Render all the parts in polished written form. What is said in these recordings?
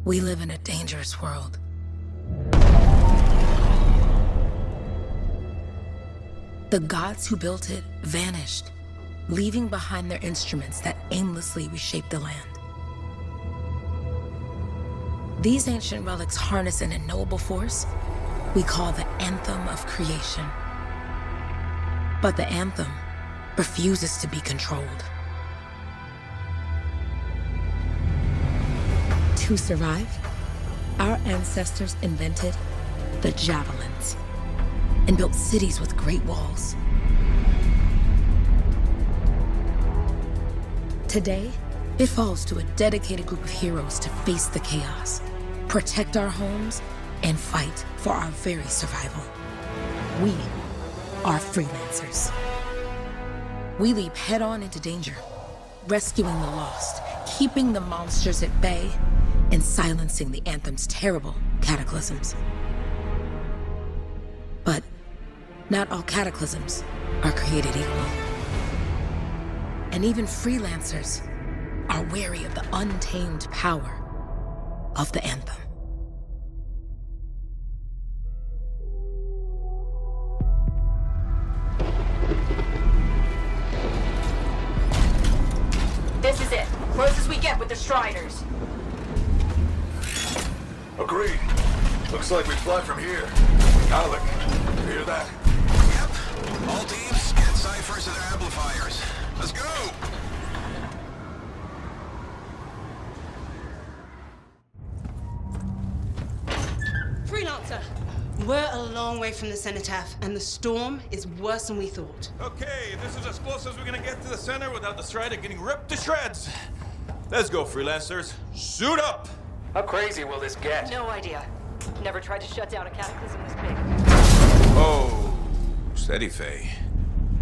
We live in a dangerous world. The gods who built it vanished, leaving behind their instruments that aimlessly reshaped the land. These ancient relics harness an unknowable force we call the Anthem of creation. But the Anthem refuses to be controlled. To survive, our ancestors invented the javelins and built cities with great walls. Today, it falls to a dedicated group of heroes to face the chaos, protect our homes, and fight for our very survival. We are freelancers. We leap head-on into danger, rescuing the lost, keeping the monsters at bay, and silencing the Anthem's terrible cataclysms. But not all cataclysms are created equal. And even freelancers are wary of the untamed power of the Anthem. This is it. Close as we get with the Striders. Agreed. Looks like we fly from here. Alec, you hear that? Yep. All teams, get ciphers to their amplifiers. Let's go! Freelancer, we're a long way from the cenotaph, and the storm is worse than we thought. Okay, this is as close as we're gonna get to the center without the Strider getting ripped to shreds. Let's go, freelancers. Suit up! How crazy will this get? No idea. Never tried to shut down a cataclysm this big. Oh, steady, Faye.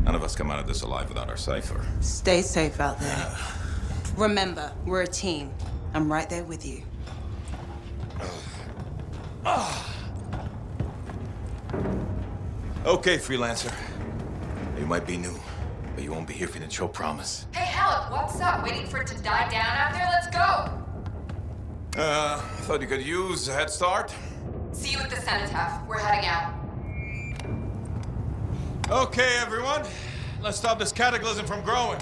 None of us come out of this alive without our cipher. Stay safe out there. Remember, we're a team. I'm right there with you. Okay, freelancer. You might be new, but you won't be here for the show promise. Hey, Alec, what's up? Waiting for it to die down out there? Let's go! Thought you could use a head start. See you at the cenotaph. We're heading out. Okay, everyone. Let's stop this cataclysm from growing,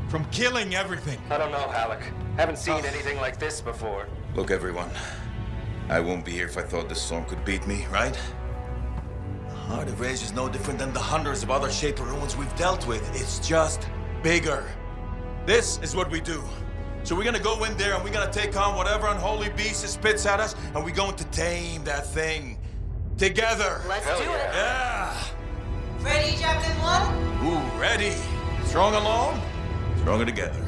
from killing everything. I don't know, Alec. Haven't seen anything like this before. Look, everyone. I won't be here if I thought this storm could beat me, right? Heart of Rage is no different than the hundreds of other Shaper ruins we've dealt with. It's just bigger. This is what we do. So we're gonna go in there and we're gonna take on whatever unholy beast it spits at us, and we're going to tame that thing. Together. Let's Hell do yeah. it. Yeah. Ready, Javelin 1? Ooh, ready. Strong alone, stronger together.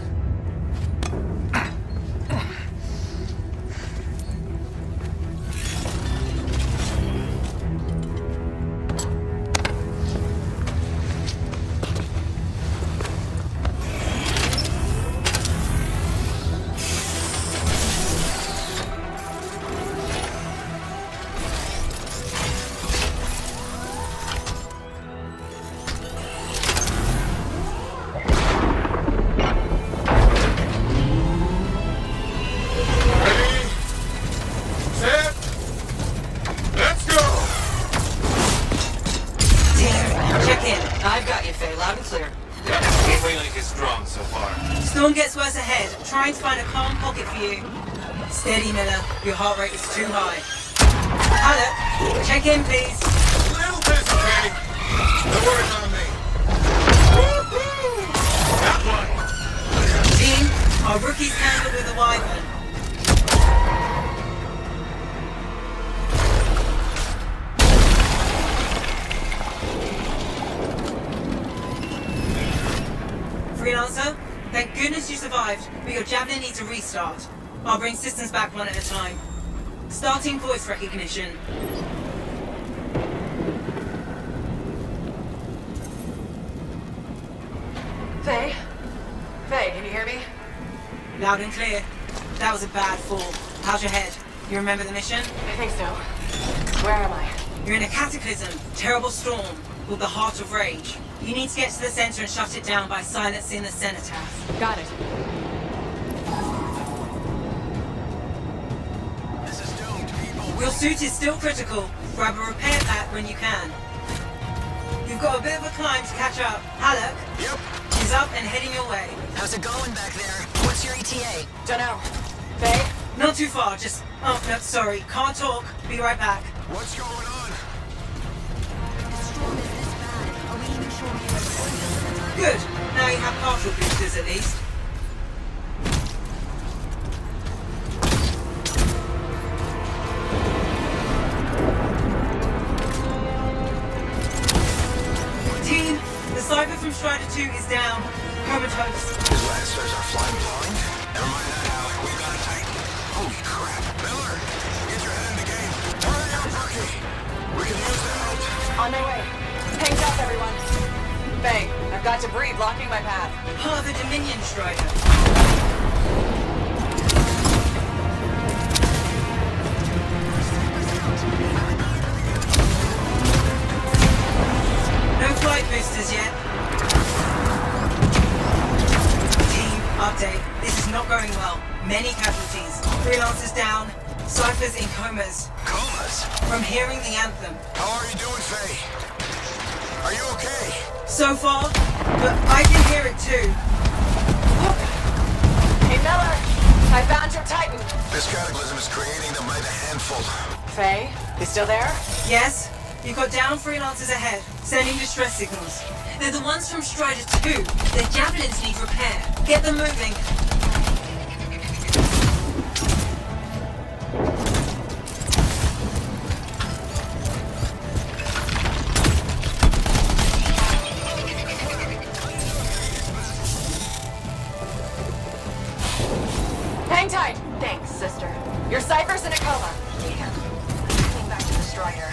Storm gets worse ahead. Trying to find a calm pocket for you. Steady, Miller. Your heart rate is too high. Alec, check in, please. A little busy, Kenny. The word's on me. That one. Team, our rookie's handled with a wyvern. Freelancer, thank goodness you survived, but your Javelin needs a restart. I'll bring systems back one at a time. Starting voice recognition. Faye? Faye, can you hear me? Loud and clear. That was a bad fall. How's your head? You remember the mission? I think so. Where am I? You're in a cataclysm, terrible storm, called the Heart of Rage. You need to get to the center and shut it down by silencing the cenotaph. Got it. Your suit is still critical. Grab a repair pack when you can. You've got a bit of a climb to catch up. Halleck? Yep. Is up and heading your way. How's it going back there? What's your ETA? Dunno. Faye? Not too far, just... Oh, no, sorry. Can't talk. Be right back. What's going on? Good. Now you have partial boosters at least. Team, the Cypher from Strider 2 is down. Comatose. His Lancers are flying blind? Never mind that, Alec. We've got it tight. Holy crap. Miller, get your head in the game. Hurry up, rookie. We can use the help. On my way. Hang tough, everyone. Faye, I've got debris blocking my path. Part of the Dominion Strider. No flight boosters yet. Team, update. This is not going well. Many casualties. Freelancers down. Cyphers in comas. Comas? From hearing the anthem. How are you doing, Faye? Are you okay? So far, but I can hear it too. Hey, Miller! I found your Titan. This cataclysm is creating them by the handful. Faye, you still there? Yes? You've got down freelancers ahead, sending distress signals. They're the ones from Strider 2. Their javelins need repair. Get them moving. Hang tight. Thanks, sister. Your Cypher's in a coma. Damn. Coming back to the Strider.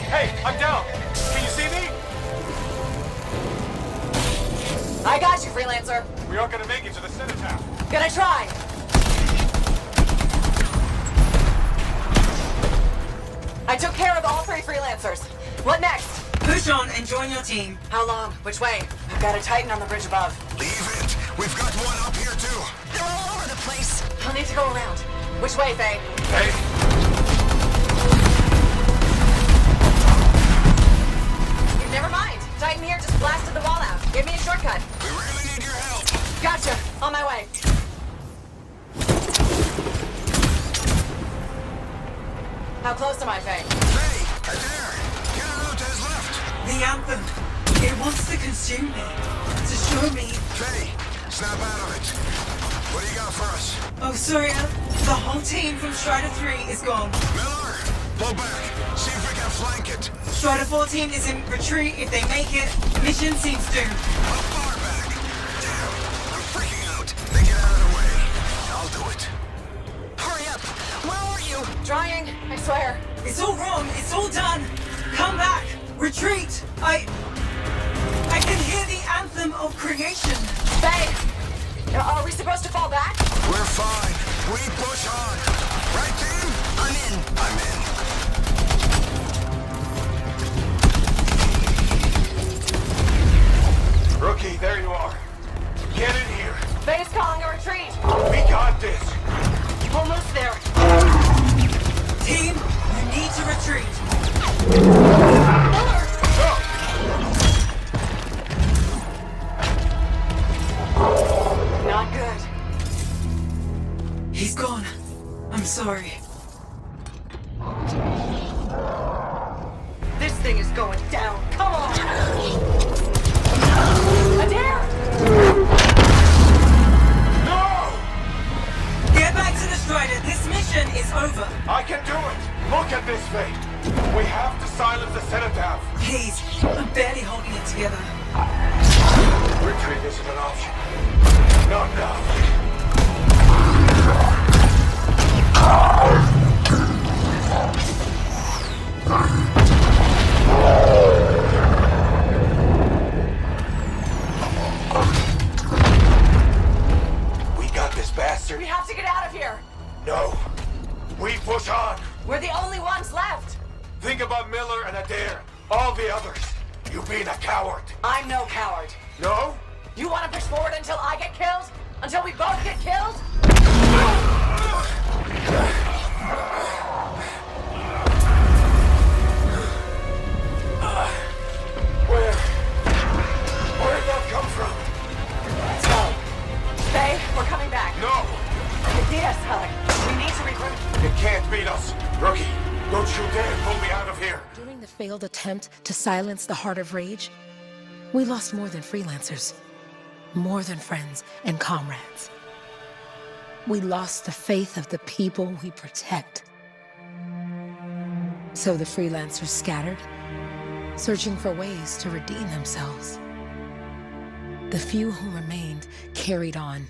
Hey, I'm down. Can you see me? I got you, Freelancer. We aren't gonna make it to the cenotaph. Gonna try. I took care of all 3 Freelancers. What next? Push on and join your team. How long? Which way? I've got a Titan on the bridge above. Leave it. We've got one up here, too. They're all over the place. I'll need to go around. Which way, Faye? Hey, Never mind. Titan here just blasted the wall out. Give me a shortcut. We really need your help. Gotcha. On my way. How close am I, Faye? Faye, Adair, get around to his left. The anthem. It wants to consume me. To show me. Faye, snap out of it. What do you got for us? Oh, sorry. The whole team from Strider 3 is gone. Miller, pull back. See if we can flank it. Strider 14 is in retreat. If they make it, mission seems doomed. How far back? Damn, I'm freaking out. Then get out of the way. I'll do it. Hurry up. Where are you? Trying, I swear. It's all wrong. It's all done. Come back. Retreat. I can hear the anthem of creation. Faye! Are we supposed to fall back? We're fine. We push on. Right, team? I'm in. I'm in. rookie, there you are. Get in here. Faye's calling a retreat. We got this. Almost there. Team, you need to retreat. Miller! Go! Not good. He's gone. I'm sorry. This thing is going down. Come on! Adair! No! Get back to the Strider. This mission is over. I can do it. Look at this, Faye. We have to silence the cenotaph. Please, I'm barely holding it together. Retreat isn't an option. Not now. We got this, bastard. We have to get out of here. No. We push on. We're the only ones left. Think about Miller and Adair. All the others. You being a coward. I'm no coward. No? You want to push forward until I get killed? Until we both get killed? Where'd that come from? Let's go. Faye, we're coming back. No! They beat us, Alec. We need to regroup. It can't beat us. Rookie, don't you dare pull me out of here. During the failed attempt to silence the Heart of Rage, we lost more than freelancers, more than friends and comrades. We lost the faith of the people we protect. So the freelancers scattered, searching for ways to redeem themselves. The few who remained carried on,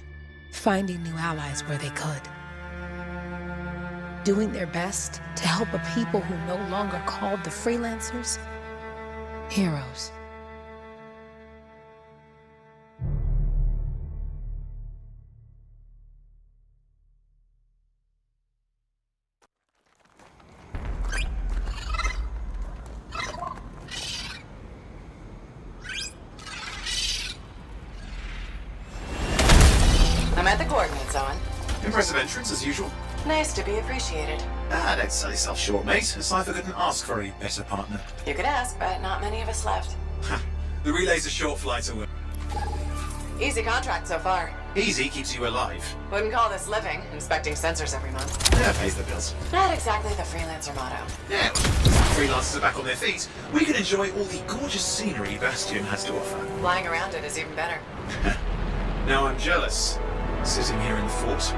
finding new allies where they could. Doing their best to help a people who no longer called the freelancers heroes. I'm at the coordinate zone. Impressive entrance, as usual. Nice to be appreciated. Don't sell yourself short, mate. A cipher couldn't ask for a better partner. You could ask, but not many of us left. The relay's a short flight away. Easy contract so far. Easy keeps you alive. Wouldn't call this living, inspecting sensors every month. Yeah, pays the bills. Not exactly the freelancer motto. Yeah, freelancers are back on their feet. We can enjoy all the gorgeous scenery Bastion has to offer. Flying around it is even better. Now I'm jealous, sitting here in the fort.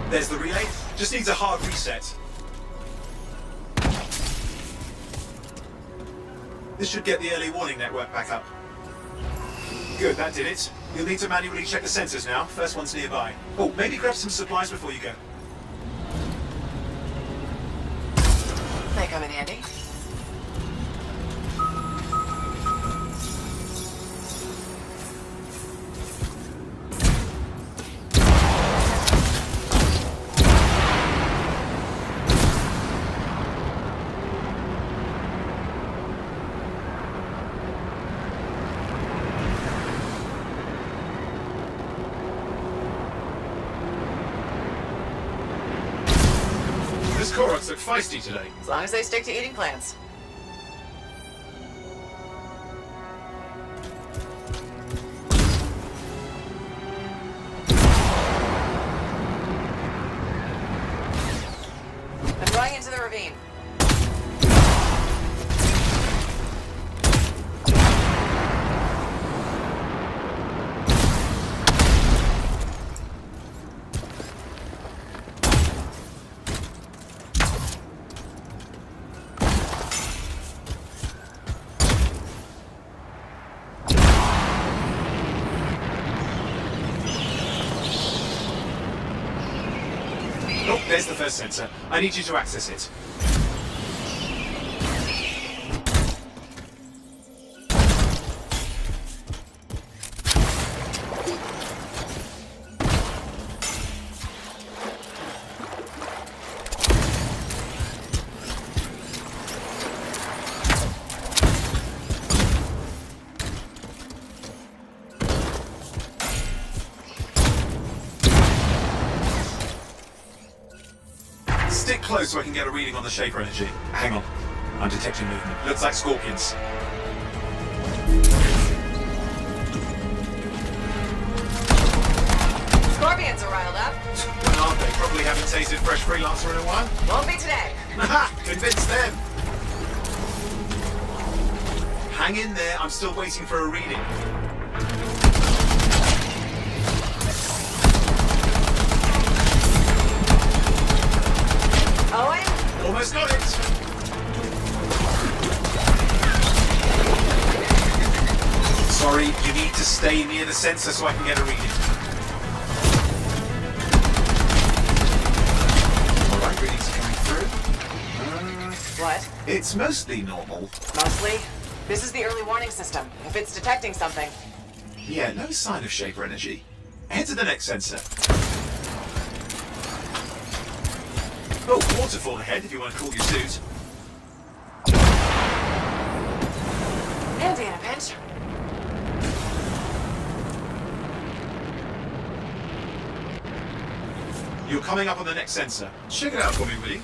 There's the relay. Just needs a hard reset. This should get the early warning network back up. Good, that did it. You'll need to manually check the sensors now. First one's nearby. Oh, maybe grab some supplies before you go. May come in handy. This Koroks look feisty today. As long as they stick to eating plants. I'm going into the ravine. Oh, there's the first sensor. I need you to access it. Stick close so I can get a reading on the Shaper energy. Hang on. I'm detecting movement. Looks like scorpions. Scorpions are riled up. When aren't they? Probably haven't tasted fresh freelancer in a while. Won't be today. Aha! Convince them! Hang in there. I'm still waiting for a reading. Owen? Almost got it! Sorry, you need to stay near the sensor so I can get a reading. Alright, readings are coming through. What? It's mostly normal. Mostly? This is the early warning system. If it's detecting something. Yeah, no sign of Shaper energy. Head to the next sensor. Oh, waterfall ahead if you want to cool your suit. Handy in a pinch. You're coming up on the next sensor. Check it out for me, will you?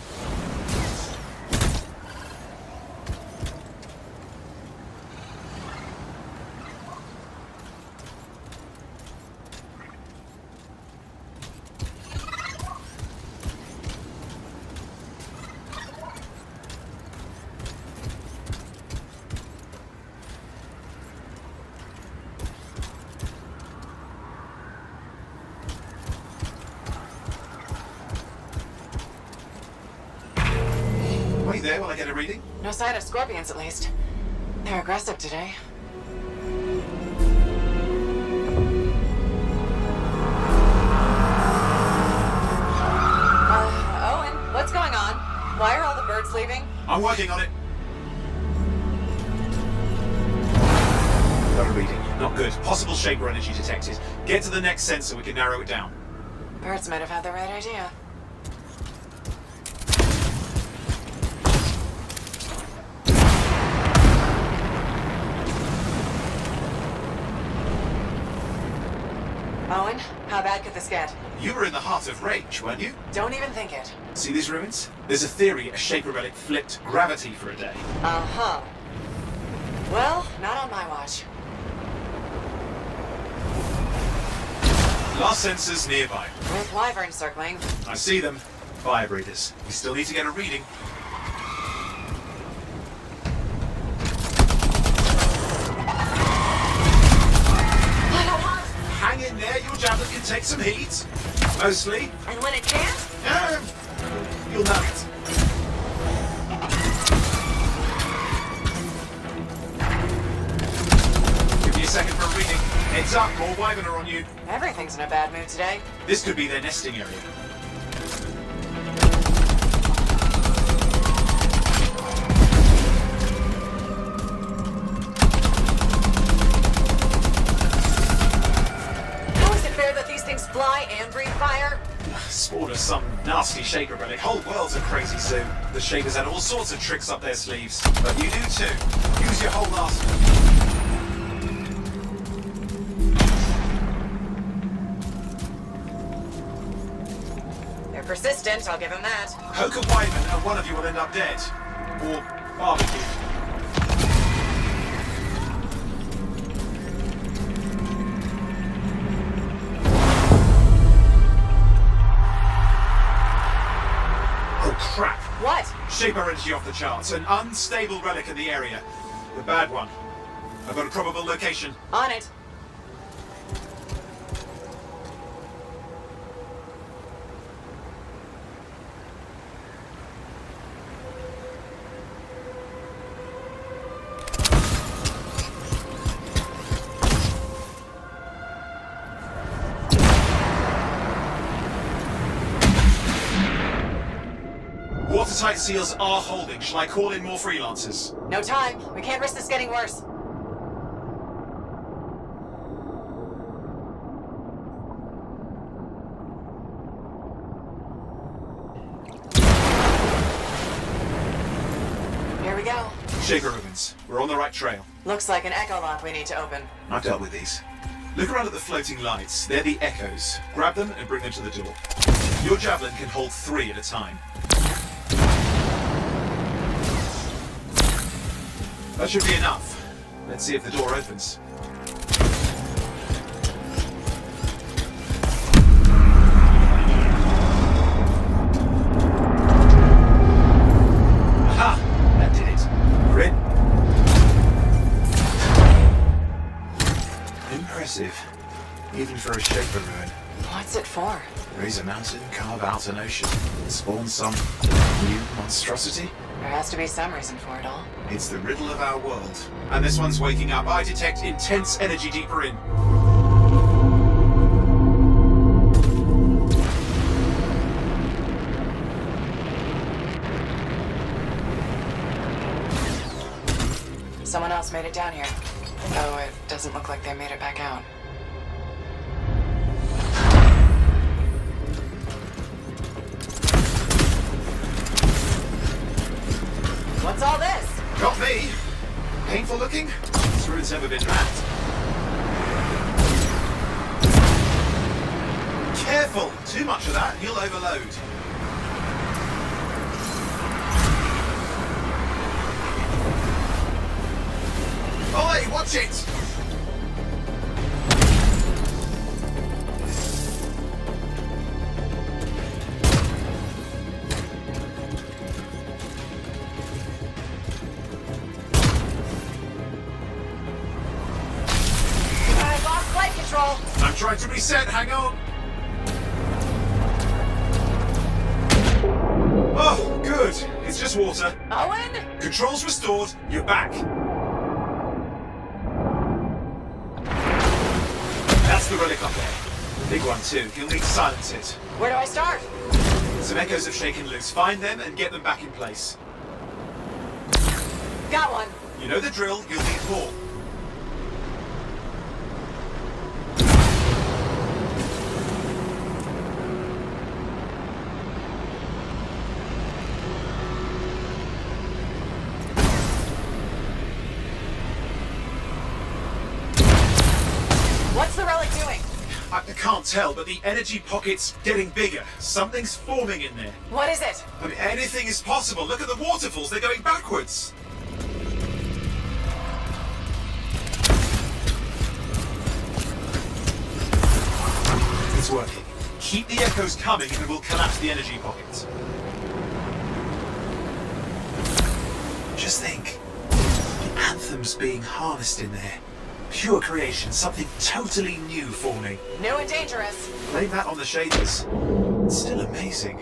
Wait there while I get a reading. No sign of scorpions, at least. They're aggressive today. Owen, what's going on? Why are all the birds leaving? I'm working on it. Got a reading. Not good. Possible shaper energy detected. Get to the next sensor, we can narrow it down. Birds might have had the right idea. Owen, how bad could this get? You were in the heart of rage, weren't you? Don't even think it. See these ruins? There's a theory a shaper relic flipped gravity for a day. Uh-huh. Well, not on my watch. Last sensors nearby. With wyverns circling. I see them. Fire breathers. We still need to get a reading. Hang in there, your javelin can take some heat. Mostly. And when it can't? You'll know it. Give me a second for a reading. Heads up, more wyvern are on you. Everything's in a bad mood today. This could be their nesting area. How is it fair that these things fly and breathe fire? Spawn of some nasty shaper relic. Whole world's a crazy zoo. The shapers had all sorts of tricks up their sleeves. But you do too. Use your whole arsenal. They're persistent, I'll give them that. Poke a wyvern and one of you will end up dead. Or barbecued. Oh crap! What? Shaper energy off the charts. An unstable relic in the area. The bad one. I've got a probable location. On it. Watertight seals are holding. Shall I call in more freelancers? No time. We can't risk this getting worse. Here we go. Shaper ruins. We're on the right trail. Looks like an echo lock we need to open. I've dealt with these. Look around at the floating lights. They're the echoes. Grab them and bring them to the door. Your javelin can hold 3 at a time. That should be enough. Let's see if the door opens. Aha! That did it. We're in. Impressive. Even for a shaper ruin. What's it for? Raise a mountain, carve out an ocean, spawn some new monstrosity? There has to be some reason for it all. It's the riddle of our world. And this one's waking up. I detect intense energy deeper in. Someone else made it down here. Oh, it doesn't look like they made it back out. What's all this? Got me. Painful looking? Careful! Too much of that, you'll overload. Oi, watch it! I lost flight control. I'm trying to reset, hang on. Oh, good. It's just water. Owen? Controls restored, you're back. That's the relic up there. Big one too. You'll need to silence it. Where do I start? Some echoes have shaken loose. Find them and get them back in place. Got one. You know the drill, you'll need more. What's the relic doing? I can't tell, but the energy pocket's getting bigger. Something's forming in there. What is it? I mean, anything is possible. Look at the waterfalls, they're going backwards. It's working. Keep the echoes coming and we'll collapse the energy pocket. Just think. The Anthem's being harnessed in there. Pure creation, something totally new forming. New and dangerous. Blame that on the shaders. It's still amazing.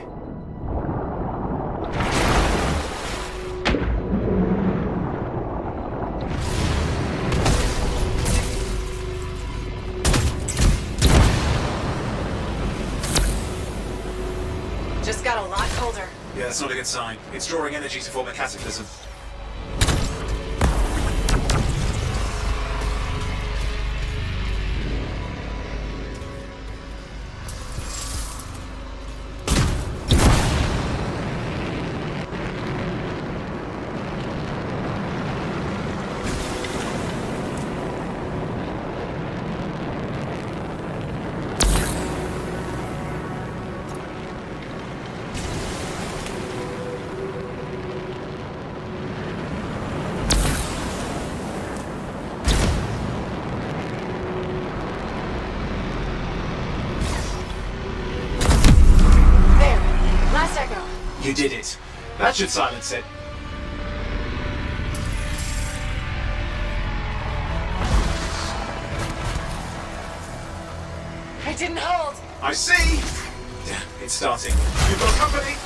Just got a lot colder. Yeah, that's not a good sign. It's drawing energy to form a cataclysm. You did it. That should silence it. It didn't hold. I see. Damn, it's starting. You've got company.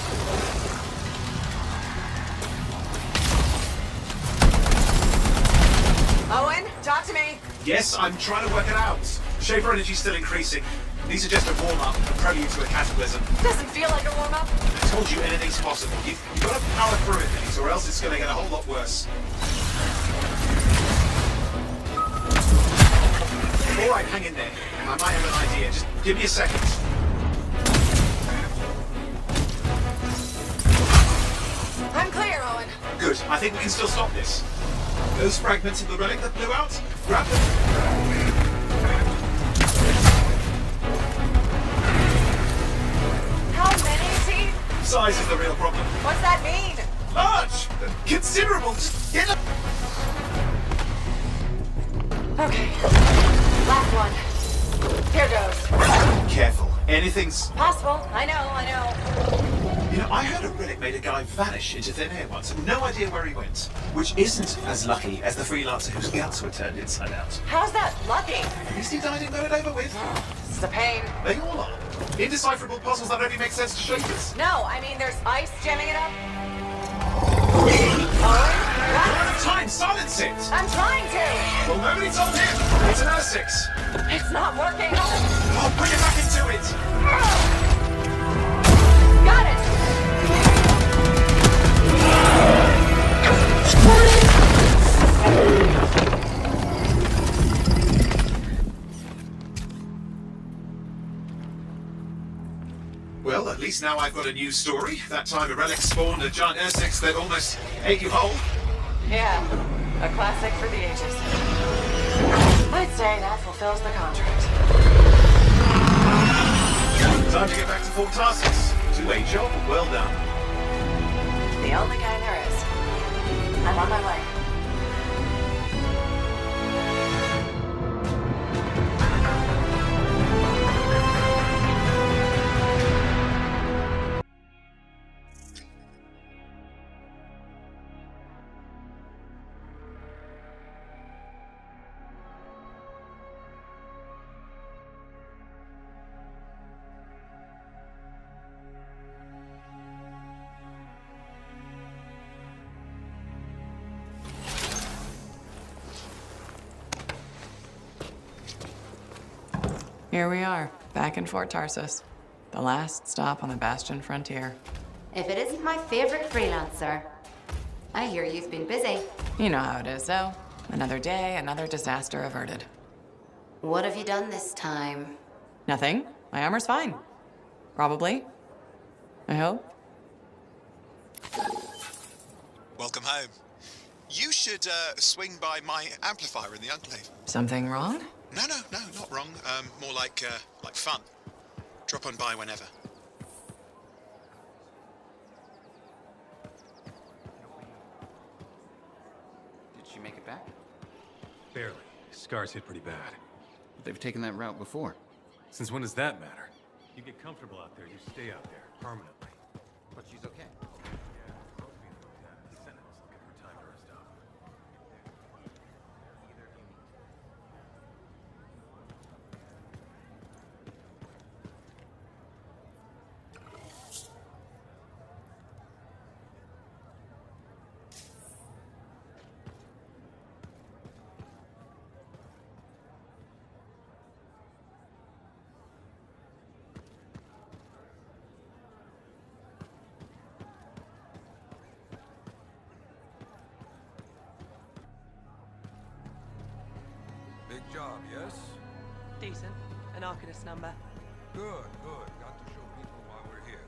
Owen, talk to me. Yes, I'm trying to work it out. Shaper energy's still increasing. These are just a warm-up, a prelude to a cataclysm. Doesn't feel like a warm-up. I told you anything's possible. You've got to power through it, Denise, or else it's going to get a whole lot worse. All right, hang in there. I might have an idea. Just give me a second. I'm clear, Owen. Good. I think we can still stop this. Those fragments of the relic that blew out, grab them. Size is the real problem. What's that mean? Large! Considerable! Just get up! Okay. Last one. Here goes. Careful. Anything's possible. I know. You know, I heard a relic made a guy vanish into thin air once. No idea where he went. Which isn't as lucky as the freelancer whose guts were turned inside out. How's that lucky? At least he died and got it over with. This is a pain. They all are. Indecipherable puzzles that only make sense to shapers. No, I mean there's ice jamming it up. You're out of time. Silence it. I'm trying to. Well, nobody told him. It's an R6. It's not working. Oh, bring it back into it. Got it. Well, at least now I've got a new story. That time a relic spawned a giant R6 that almost ate you whole. Yeah, a classic for the ages. I'd say that fulfills the contract. Time to get back to Fort Tarsus. To a job well done. The only kind there is. I'm on my way. Here we are, back in Fort Tarsus. The last stop on the Bastion frontier. If it isn't my favorite freelancer. I hear you've been busy. You know how it is, though. Another day, another disaster averted. What have you done this time? Nothing. My armor's fine. Probably. I hope. Welcome home. You should swing by my amplifier in the Enclave. Something wrong? No, not wrong. More like fun. Drop on by whenever. Did she make it back? Barely. Scars hit pretty bad. But they've taken that route before. Since when does that matter? You get comfortable out there, you stay out there, permanently. But she's okay. Big job, yes? Decent. An Arcanist number. Good, good. Got to show people why we're here.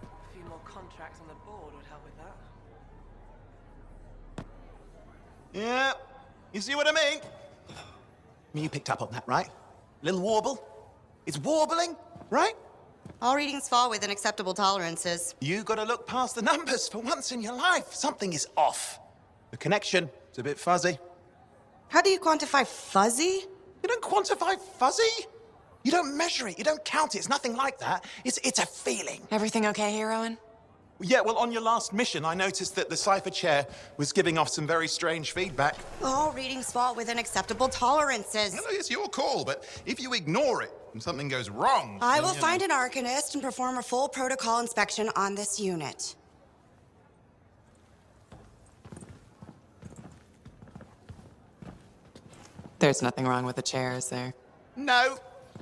A few more contracts on the board would help with that. Yeah, you see what I mean? You picked up on that, right? Little warble? It's warbling, right? All readings fall within acceptable tolerances. You gotta look past the numbers for once in your life. Something is off. The connection is a bit fuzzy. How do you quantify fuzzy? You don't quantify fuzzy. You don't measure it. You don't count it. It's nothing like that. It's a feeling. Everything okay here, Owen? Yeah, well, on your last mission, I noticed that the cipher chair was giving off some very strange feedback. All readings fall within acceptable tolerances. No, it's your call, but if you ignore it and something goes wrong... I will find an Arcanist and perform a full protocol inspection on this unit. There's nothing wrong with the chair, is there? No.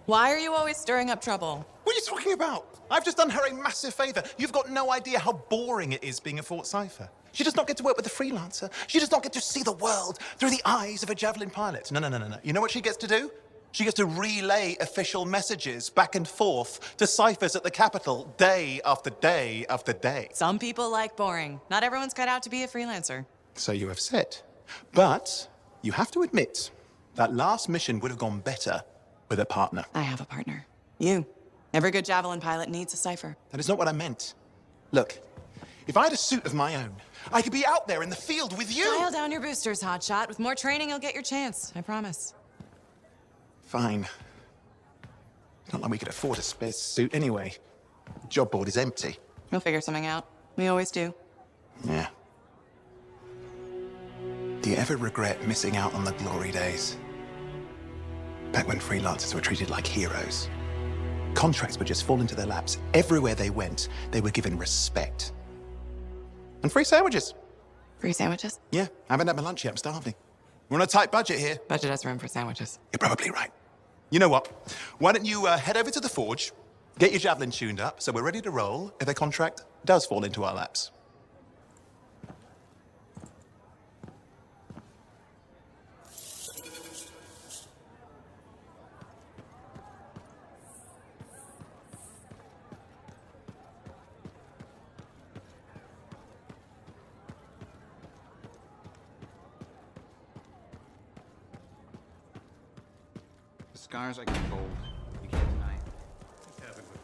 Why are you always stirring up trouble? What are you talking about? I've just done her a massive favor. You've got no idea how boring it is being a Fort Cipher. She does not get to work with a freelancer. She does not get to see the world through the eyes of a Javelin pilot. No. You know what she gets to do? She gets to relay official messages back and forth to ciphers at the Capitol day after day after day. Some people like boring. Not everyone's cut out to be a freelancer. So you have said. But you have to admit, that last mission would have gone better with a partner. I have a partner. You. Every good Javelin pilot needs a cipher. That is not what I meant. Look, if I had a suit of my own, I could be out there in the field with you. Dial down your boosters, hotshot. With more training, you'll get your chance. I promise. Fine. It's not like we could afford a spare suit anyway. The job board is empty. We'll figure something out. We always do. Yeah. Do you ever regret missing out on the glory days? Back when freelancers were treated like heroes. Contracts would just fall into their laps. Everywhere they went, they were given respect. And free sandwiches. Free sandwiches? Yeah, I haven't had my lunch yet. I'm starving. We're on a tight budget here. Budget has room for sandwiches. You're probably right. You know what? Why don't you head over to the forge, get your Javelin tuned up, so we're ready to roll if a contract does fall into our laps. The scars I got told. You can't deny it. It happened with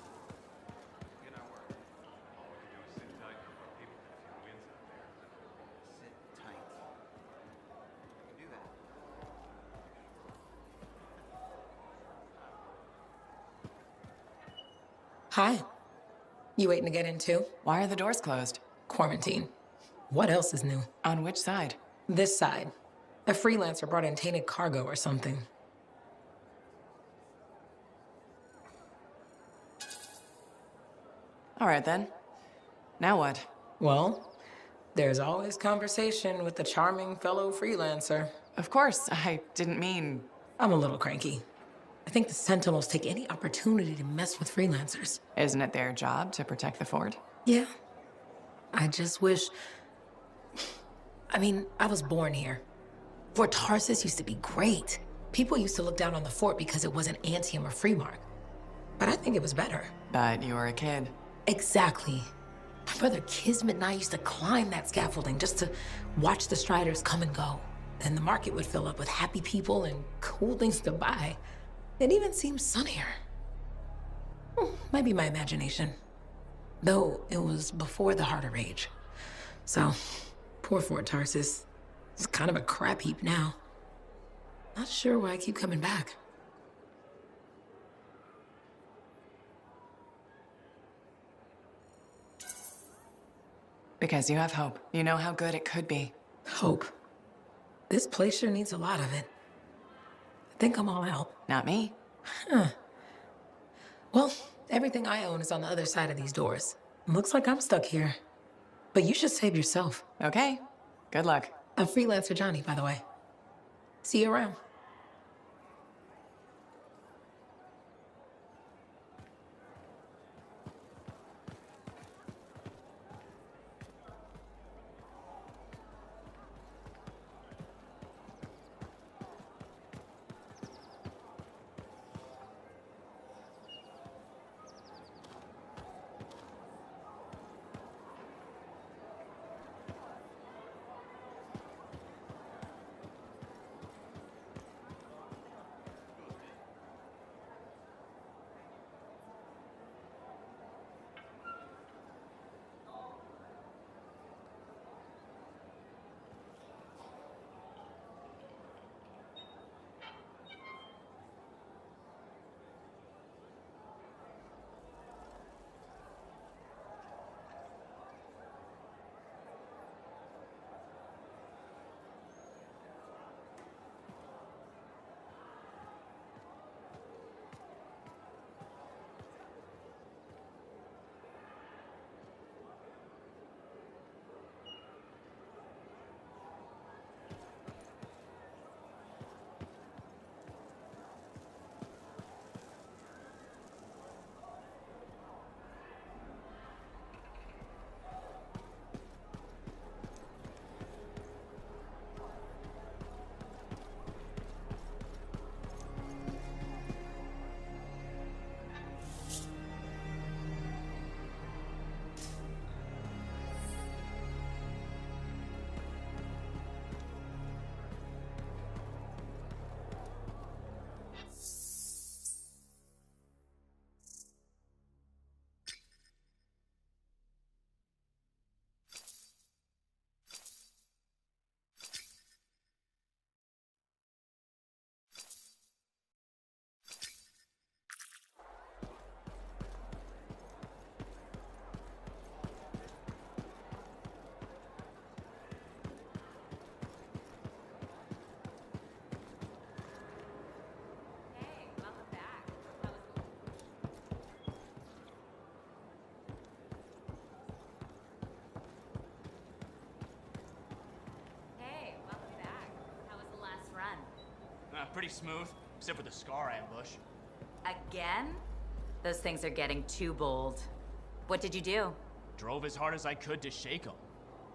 Hi. You waiting to get in too? Why are the doors closed? Quarantine. What else is new? On which side? This side. A freelancer brought in tainted cargo or something. All right then. Now what? Well, there's always conversation with the charming fellow freelancer. Of course, I didn't mean... I'm a little cranky. I think the Sentinels take any opportunity to mess with freelancers. Isn't it their job to protect the fort? Yeah. I just wish... I mean, I was born here. Fort Tarsis used to be great. People used to look down on the fort because it wasn't Anthem or Freemark. But I think it was better. But you were a kid. Exactly. My brother Kismet and I used to climb that scaffolding just to watch the Striders come and go. Then the market would fill up with happy people and cool things to buy. It even seemed sunnier. Might be my imagination. Though it was before the Heart of Rage. So, poor Fort Tarsis. It's kind of a crap heap now. Not sure why I keep coming back. Because you have hope. You know how good it could be. Hope. This place sure needs a lot of it. I think I'm all out. Not me. Huh. Well, everything I own is on the other side of these doors. Looks like I'm stuck here. But you should save yourself. Okay. Good luck. I'm Freelancer Johnny, by the way. See you around. Pretty smooth, except for the Scar ambush. Again? Those things are getting too bold. What did you do? Drove as hard as I could to shake them.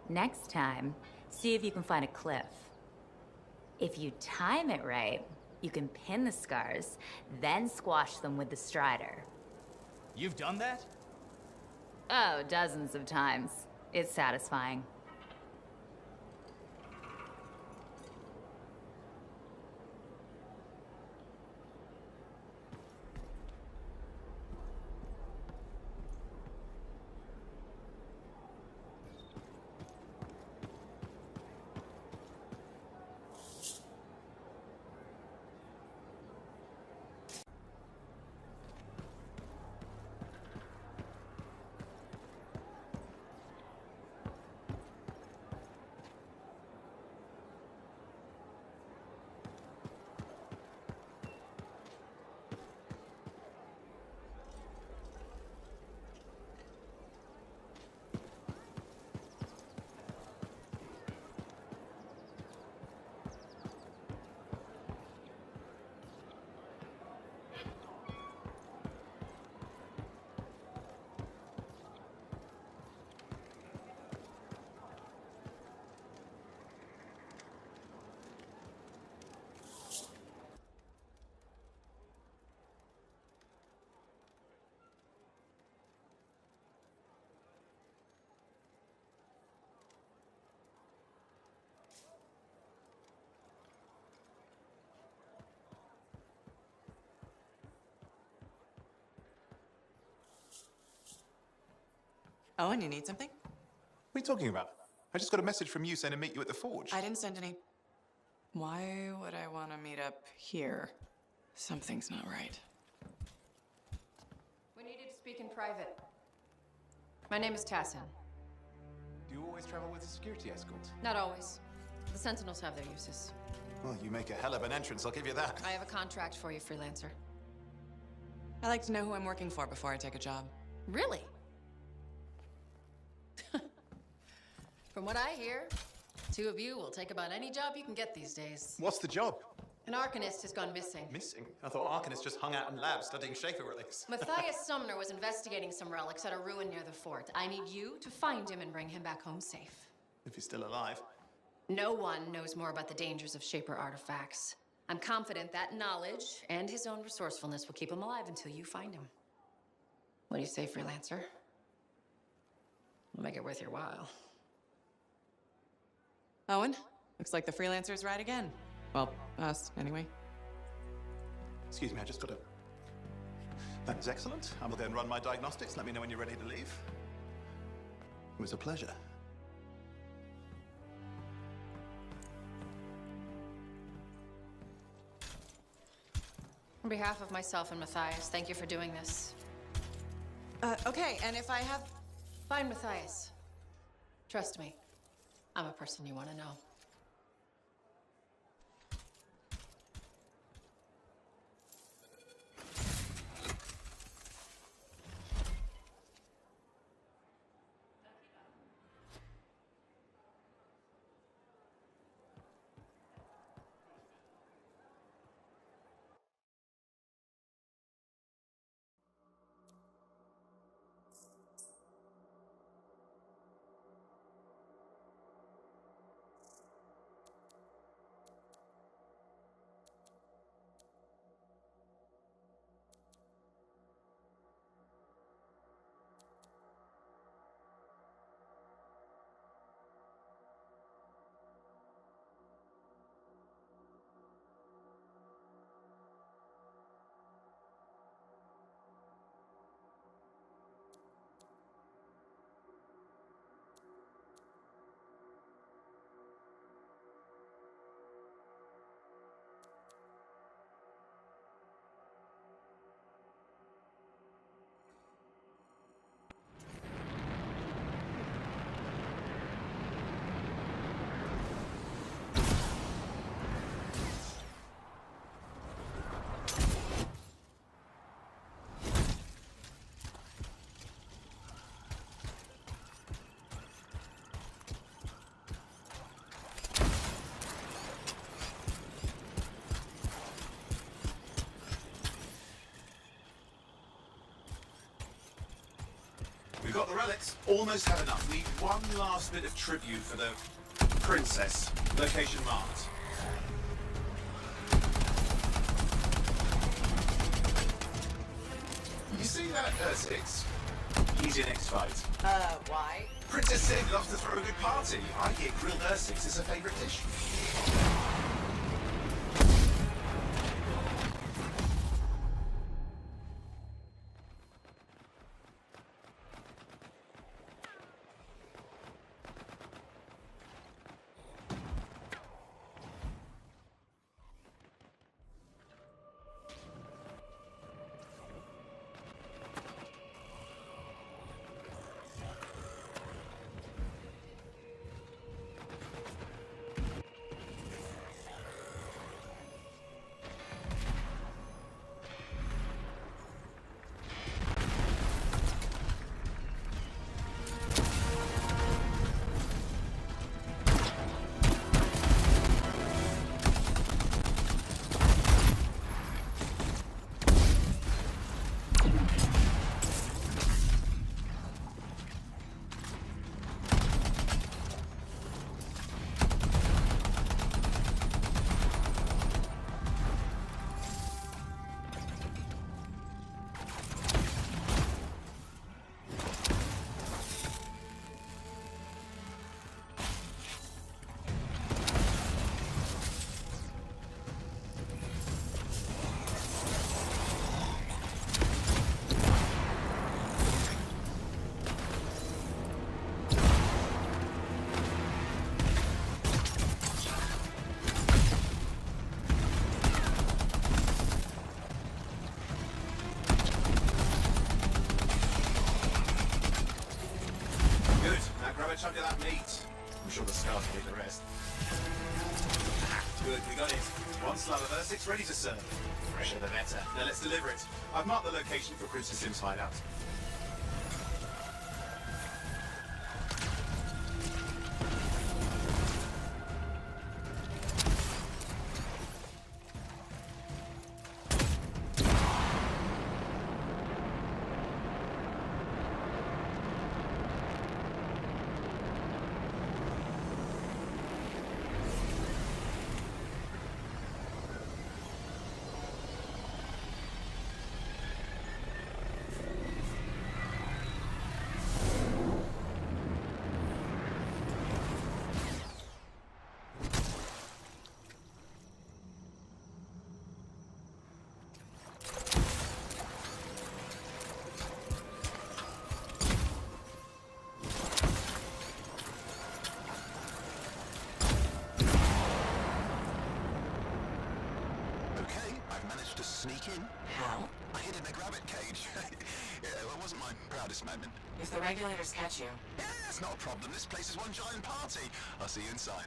Next time, see if you can find a cliff. If you time it right, you can pin the Scars, then squash them with the Strider. You've done that? Oh, dozens of times. It's satisfying. Owen, you need something? What are you talking about? I just got a message from you saying to meet you at the forge. I didn't send any. Why would I want to meet up here? Something's not right. We needed to speak in private. My name is Tassin. Do you always travel with a security escort? Not always. The Sentinels have their uses. Well, you make a hell of an entrance, I'll give you that. I have a contract for you, freelancer. I like to know who I'm working for before I take a job. Really? From what I hear, two of you will take about any job you can get these days. What's the job? An Arcanist has gone missing. Missing? I thought Arcanists just hung out in labs studying Schaefer relics. Matthias Sumner was investigating some relics at a ruin near the fort. I need you to find him and bring him back home safe. If he's still alive. No one knows more about the dangers of Shaper artifacts. I'm confident that knowledge and his own resourcefulness will keep him alive until you find him. What do you say, freelancer? We'll make it worth your while. Owen, looks like the freelancer's right again. Well, us, anyway. Excuse me, I just got to... That is excellent. I will go and run my diagnostics. Let me know when you're ready to leave. It was a pleasure. On behalf of myself and Matthias, thank you for doing this. Okay, and if I have... Find Matthias. Trust me, I'm a person you want to know. We've got the relics. Almost had enough. Need one last bit of tribute for the princess. Location marked. You see that Ursix? He's your next fight. Why? Princess Sid loves to throw a good party. I hear grilled Ursix is her favourite dish. chunk of that meat. I'm sure the scars will do the rest. Good, we got it. One slab of Ursix ready to serve. Fresher the better. Now let's deliver it. I've marked the location for Princess Sim's hideout. To sneak in? How? I hid in a rabbit cage. Yeah, well, it wasn't my proudest moment. If the regulators catch you. Yeah, it's not a problem. This place is one giant party. I'll see you inside.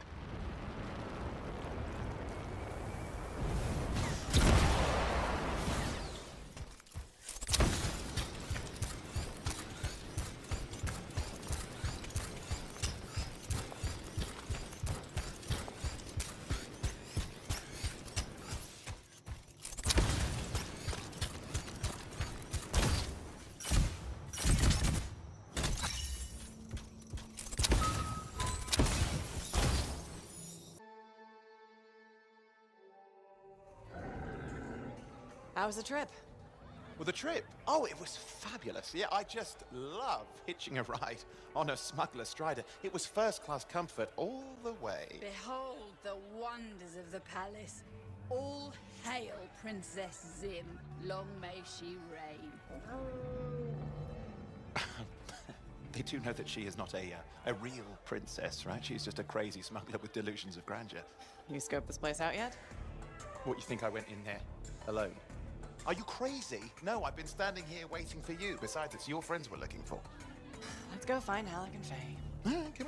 How was the trip? Well, the trip? Oh, it was fabulous. Yeah, I just love hitching a ride on a smuggler strider. It was first-class comfort all the way. Behold the wonders of the palace. All hail Princess Zim. Long may she reign. They do know that she is not a real princess, right? She's just a crazy smuggler with delusions of grandeur. You scoped this place out yet? What, you think I went in there alone? Are you crazy? No, I've been standing here waiting for you. Besides, it's your friends we're looking for. Let's go find Halleck and Faye. Come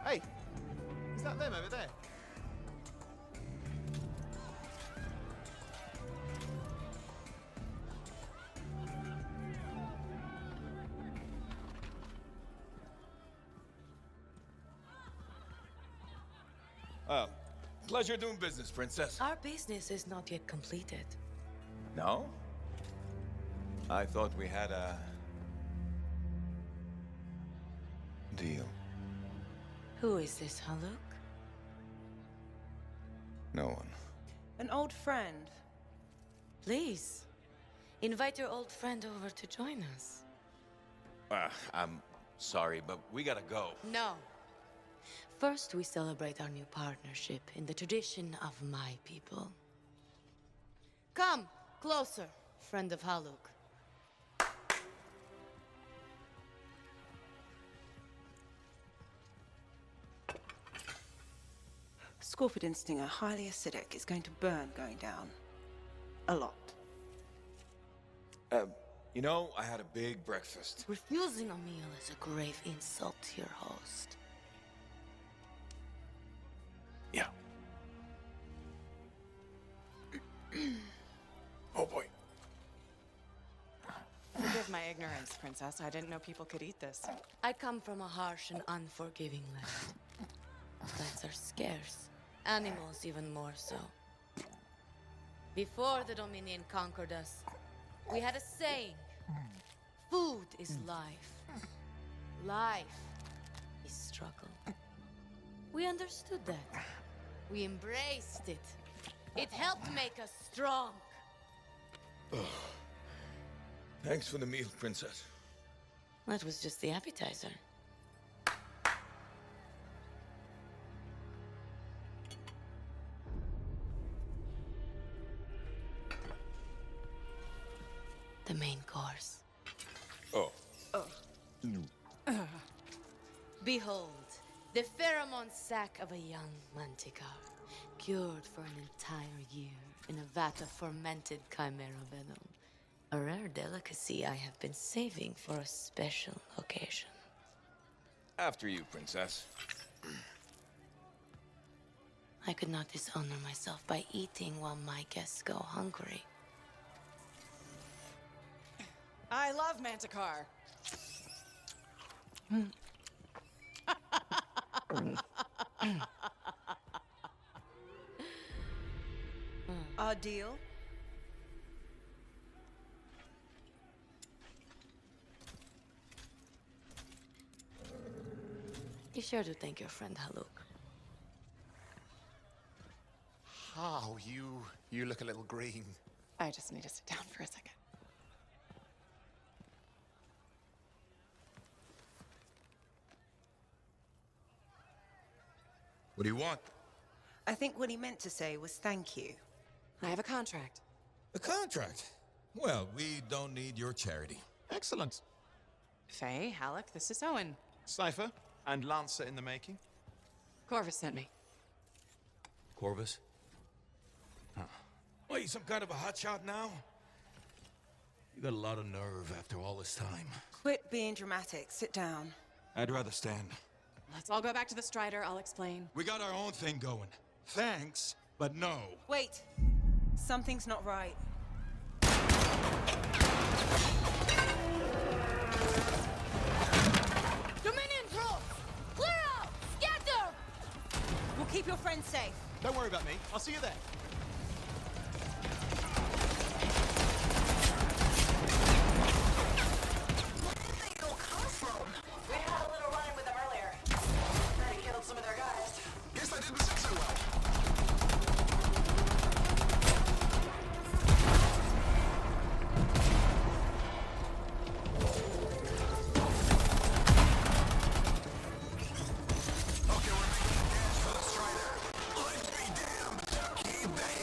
on. Hey, is that them over there? Pleasure doing business, Princess. Our business is not yet completed. No? I thought we had a deal. Who is this, Haluk? No one. An old friend. Please, invite your old friend over to join us. I'm sorry, but we gotta go. No. First, we celebrate our new partnership in the tradition of my people. Come, closer, friend of Haluk. Scorpion stinger, highly acidic. It's going to burn going down. A lot. You know, I had a big breakfast. Refusing a meal is a grave insult to your host. Yeah. Oh boy. Forgive my ignorance, Princess. I didn't know people could eat this. I come from a harsh and unforgiving land. Plants are scarce. Animals even more so. Before the Dominion conquered us, we had a saying. Food is life. Life is struggle. We understood that. We embraced it. It helped make us strong. Thanks for the meal, Princess. That was just the appetizer. The main course. Oh. Behold, The pheromone sac of a young manticore, cured for an entire year in a vat of fermented chimera venom. A rare delicacy I have been saving for a special occasion. After you, princess. I could not dishonor myself by eating while my guests go hungry. I love Manticore. Our deal? Be sure to thank your friend Haluk. Oh, you look a little green. I just need to sit down for a second. What do you want? I think what he meant to say was thank you. I have a contract. A contract? Well, we don't need your charity. Excellent. Faye, Halleck, this is Owen. Cypher and Lancer in the making. Corvus sent me. Corvus? Huh. What, you some kind of a hotshot now? You got a lot of nerve after all this time. Quit being dramatic. Sit down. I'd rather stand. Let's all go back to the Strider. I'll explain. We got our own thing going. Thanks, but no. Wait. Something's not right. Dominion troops! Clear out! Scatter! We'll keep your friends safe. Don't worry about me. I'll see you there. We had a little run-in with them earlier. They killed some of their guys. Guess I didn't sit so well. Okay, we're making a dash for the Strider. Let's be damned. Keep that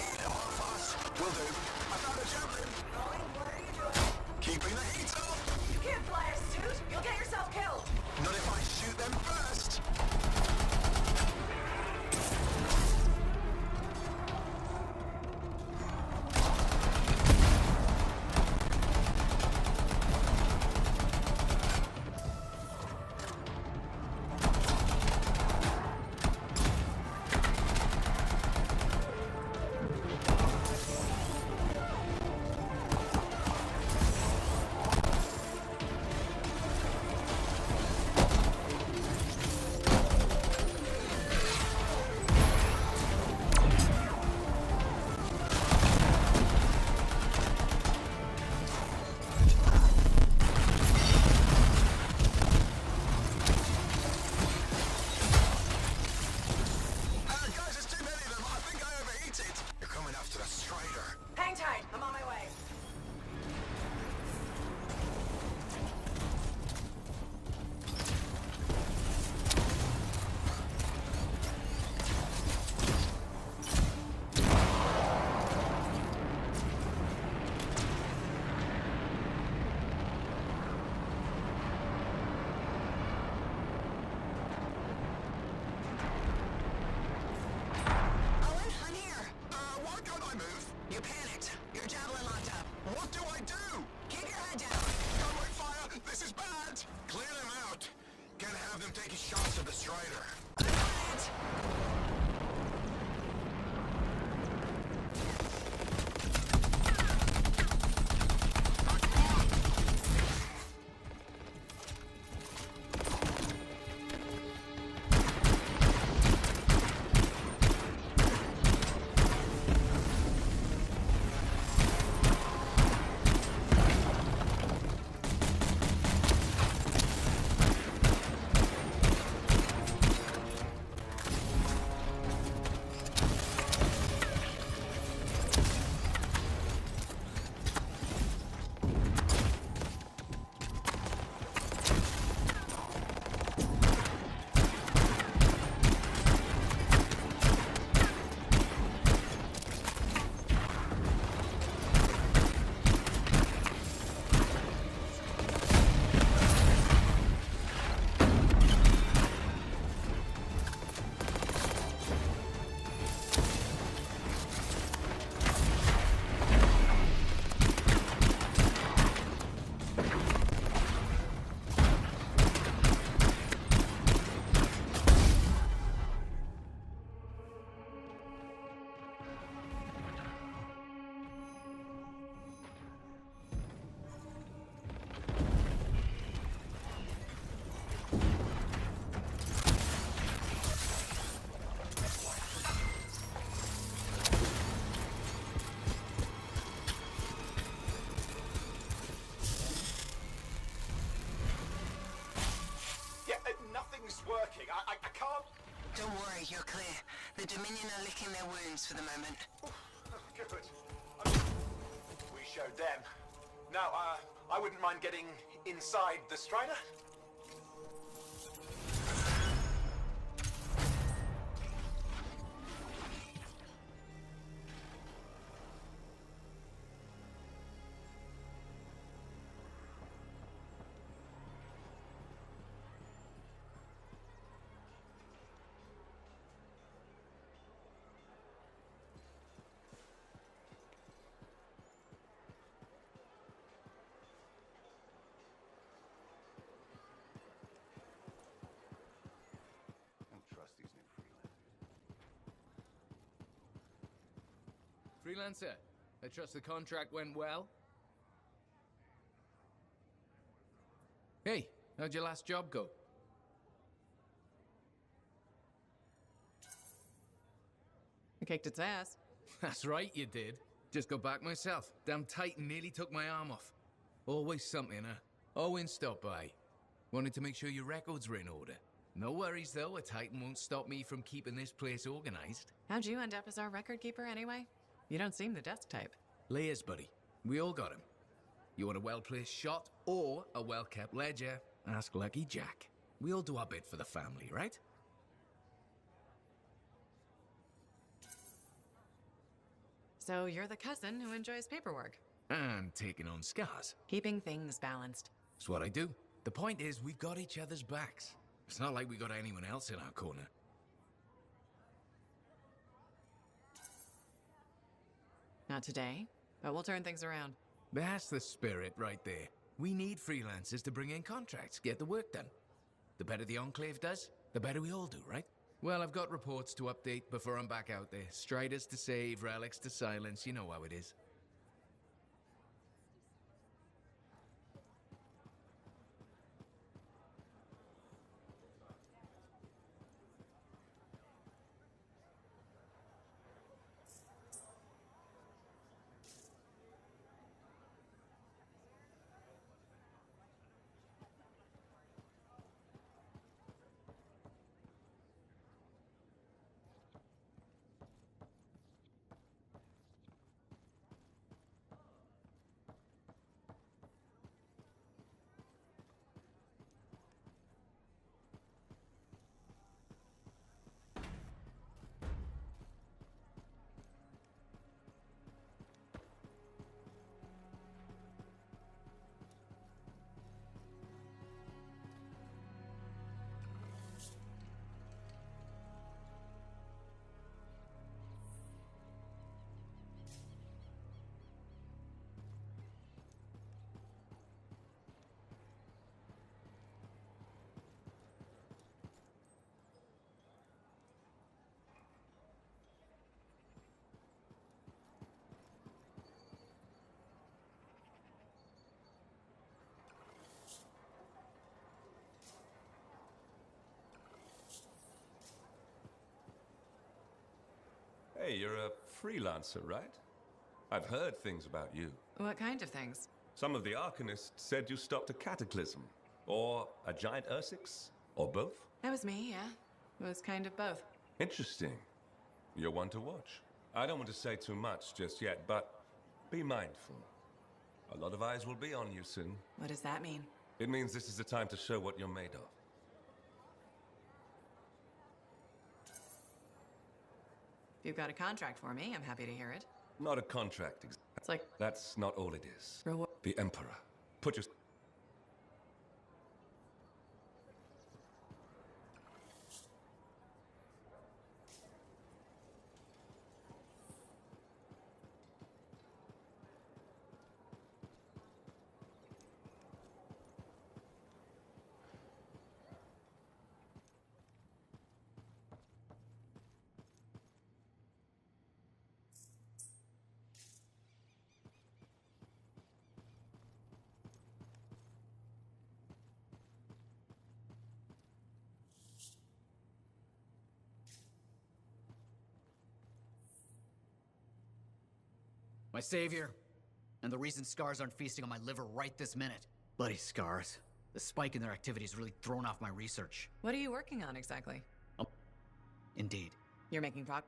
Dominion are licking their wounds for the moment. Good. We showed them. Now, I wouldn't mind getting inside the Strider. Freelancer, I trust the contract went well? Hey, how'd your last job go? I kicked its ass. That's right, you did. Just got back myself. Damn Titan nearly took my arm off. Always something, huh? Owen stopped by. Wanted to make sure your records were in order. No worries, though. A Titan won't stop me from keeping this place organized. How'd you end up as our record keeper anyway? You don't seem the desk type. Layers, buddy. We all got him. You want a well-placed shot or a well-kept ledger? Ask Lucky Jack. We all do our bit for the family, right? So you're the cousin who enjoys paperwork. And taking on scars. Keeping things balanced. That's what I do. The point is, we've got each other's backs. It's not like we got anyone else in our corner. Not today, but we'll turn things around. That's the spirit right there. We need freelancers to bring in contracts, get the work done. The better the Enclave does, the better we all do, right? Well, I've got reports to update before I'm back out there. Striders to save, relics to silence, you know how it is. Hey, you're a freelancer, right? I've heard things about you. What kind of things? Some of the Arcanists said you stopped a cataclysm. Or a giant Ursix. Or both. That was me, yeah. It was kind of both. Interesting. You're one to watch. I don't want to say too much just yet, but be mindful. A lot of eyes will be on you soon. What does that mean? It means this is the time to show what you're made of. If you've got a contract for me, I'm happy to hear it. Not a contract. It's like... That's not all it is. Reward. The Emperor. Put your... My savior, and the reason scars aren't feasting on my liver right this minute. Bloody scars. The spike in their activity has really thrown off my research. What are you working on exactly? Indeed. You're making talk?